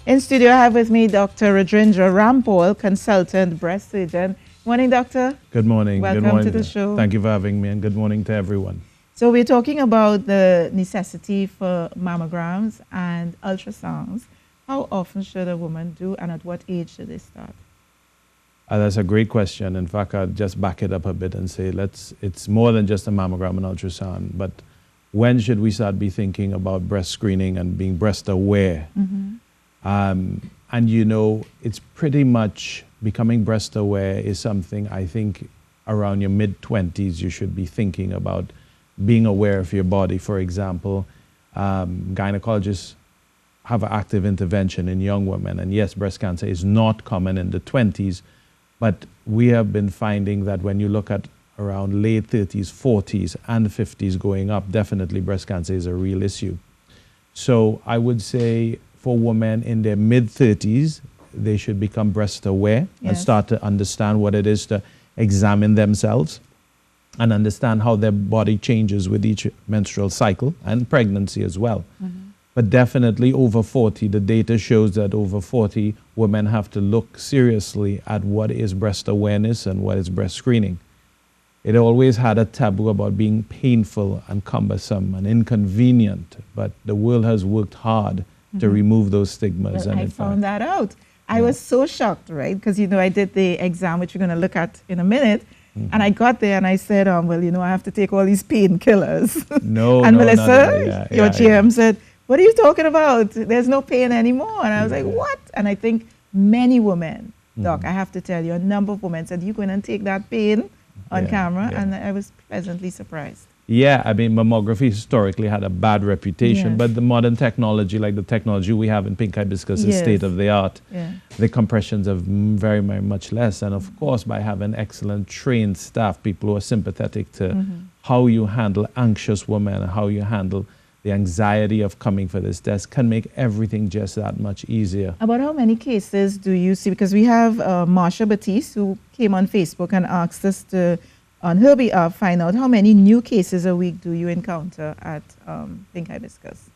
In studio, I have with me Dr. Rajendra Rampol, consultant breast surgeon. Morning, doctor. Good morning. Welcome good morning. to the show. Thank you for having me, and good morning to everyone. So we're talking about the necessity for mammograms and ultrasounds. How often should a woman do, and at what age should they start? That's a great question. In fact, I'll just back it up a bit and say it's more than just a mammogram and ultrasound, but when should we start be thinking about breast screening and being breast aware? And you know, it's pretty much becoming breast aware is something I think around your mid-20s you should be thinking about being aware of your body. For example, gynecologists have an active intervention in young women, and yes, breast cancer is not common in the 20s, but we have been finding that when you look at around late 30s, 40s, and 50s going up, definitely breast cancer is a real issue. So I would say for women in their mid-30s, they should become breast aware and start to understand what it is to examine themselves and understand how their body changes with each menstrual cycle and pregnancy as well. But definitely over 40, the data shows that over 40, women have to look seriously at what is breast awareness and what is breast screening. It always had a taboo about being painful and cumbersome and inconvenient, but the world has worked hard to remove those stigmas. Well, I found that out. I was so shocked, right? Because, you know, I did the exam, which we're going to look at in a minute. And I got there and I said, well, you know, I have to take all these painkillers. And Melissa, your GM, said, what are you talking about? There's no pain anymore. And I was like, what? And I think many women, Doc, I have to tell you, a number of women said, you go in and take that pain on camera. And I was pleasantly surprised. Yeah, I mean, mammography historically had a bad reputation, but the modern technology, like the technology we have in pink hibiscus, is state of the art. The compressions are very, very much less. And of course, by having excellent trained staff, people who are sympathetic to how you handle anxious women and how you handle the anxiety of coming for this test can make everything just that much easier. About how many cases do you see? Because we have Marsha Batiste, who came on Facebook and asked us to, on her behalf, find out how many new cases a week do you encounter at Pink Hibiscus?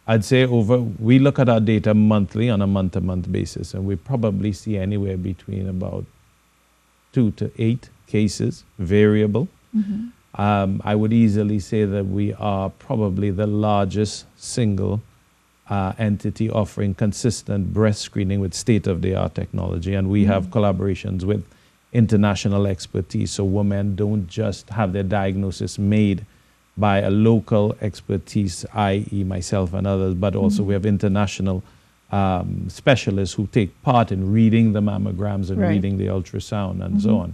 I'd say we look at our data monthly on a month-to-month basis, and we probably see anywhere between about 2 to 8 cases, variable. I would easily say that we are probably the largest single entity offering consistent breast screening with state-of-the-art technology, and we have collaborations with international expertise, so women don't just have their diagnosis made by a local expertise, i.e. myself and others, but also we have international specialists who take part in reading the mammograms and reading the ultrasound and so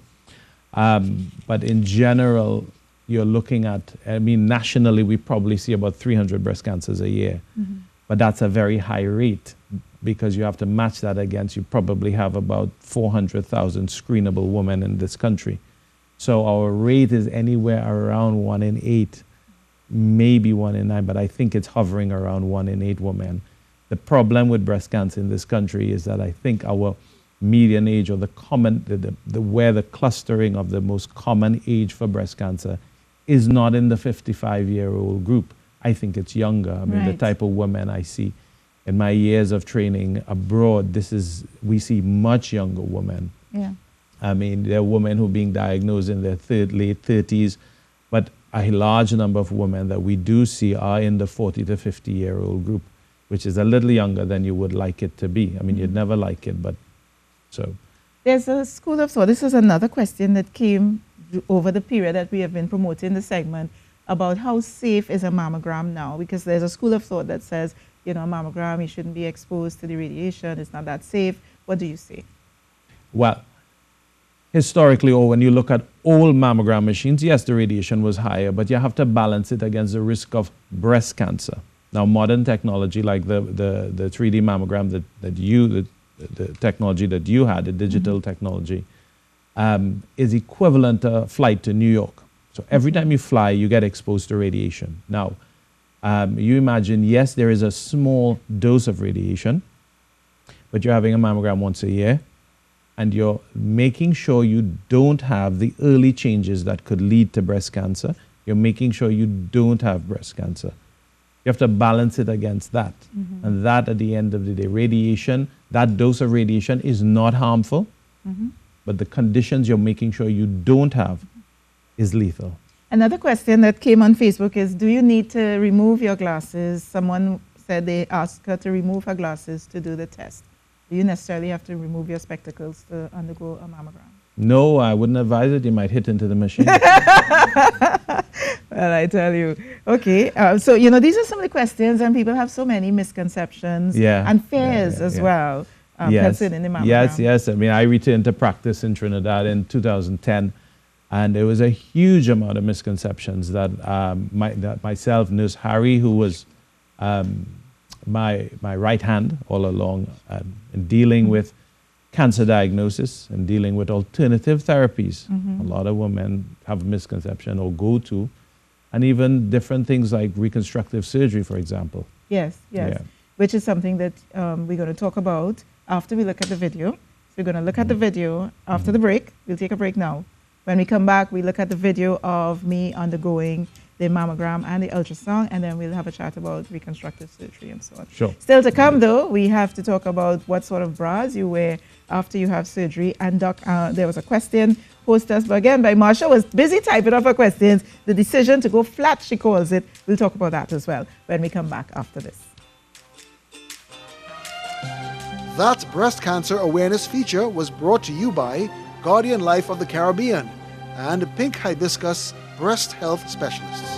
on. But in general, you're looking at, I mean, nationally, we probably see about 300 breast cancers a year, but that's a very high rate, because you have to match that against, you probably have about 400,000 screenable women in this country. So our rate is anywhere around 1 in 8, maybe 1 in 9, but I think it's hovering around 1 in 8 women. The problem with breast cancer in this country is that I think our median age, or the where the clustering of the most common age for breast cancer is not in the 55-year-old group. I think it's younger. I mean, the type of women I see in my years of training abroad, we see much younger women. I mean, there are women who are being diagnosed in their late 30s, but a large number of women that we do see are in the 40 to 50-year-old group, which is a little younger than you would like it to be. I mean, you'd never like it, but so. There's a school of thought. This is another question that came over the period that we have been promoting the segment about how safe is a mammogram now, because there's a school of thought that says, you know, a mammogram, you shouldn't be exposed to the radiation, it's not that safe. What do you say? Well, historically, or when you look at old mammogram machines, yes, the radiation was higher, but you have to balance it against the risk of breast cancer. Now, modern technology like the 3D mammogram the technology that you had, the digital technology, is equivalent to a flight to New York. So every time you fly, you get exposed to radiation. Now, you imagine, yes, there is a small dose of radiation, but you're having a mammogram once a year, and you're making sure you don't have the early changes that could lead to breast cancer. You're making sure you don't have breast cancer. You have to balance it against that. And that, at the end of the day, radiation, that dose of radiation is not harmful, but the conditions you're making sure you don't have is lethal. Another question that came on Facebook is, do you need to remove your glasses? Someone said they asked her to remove her glasses to do the test. Do you necessarily have to remove your spectacles to undergo a mammogram? No, I wouldn't advise it. You might hit into the machine. Well, I tell you. Okay, so, these are some of the questions, and people have so many misconceptions and fears as well concerning the mammogram. Yes. I mean, I returned to practice in Trinidad in 2010, and there was a huge amount of misconceptions that, that myself, Nurse Harry, who was my right hand all along in dealing with cancer diagnosis and dealing with alternative therapies. A lot of women have a misconception or go to, and even different things like reconstructive surgery, for example. Yes. Yeah. Which is something that we're going to talk about after we look at the video. So we're going to look at the video after the break. We'll take a break now. When we come back, we look at the video of me undergoing the mammogram and the ultrasound, and then we'll have a chat about reconstructive surgery and so on. Sure. Still to come, though, we have to talk about what sort of bras you wear after you have surgery. And Doc, there was a question posed to us again by Marsha, was busy typing up her questions. The decision to go flat, she calls it. We'll talk about that as well when we come back after this. That breast cancer awareness feature was brought to you by Guardian Life of the Caribbean and Pink Hibiscus Breast Health Specialists.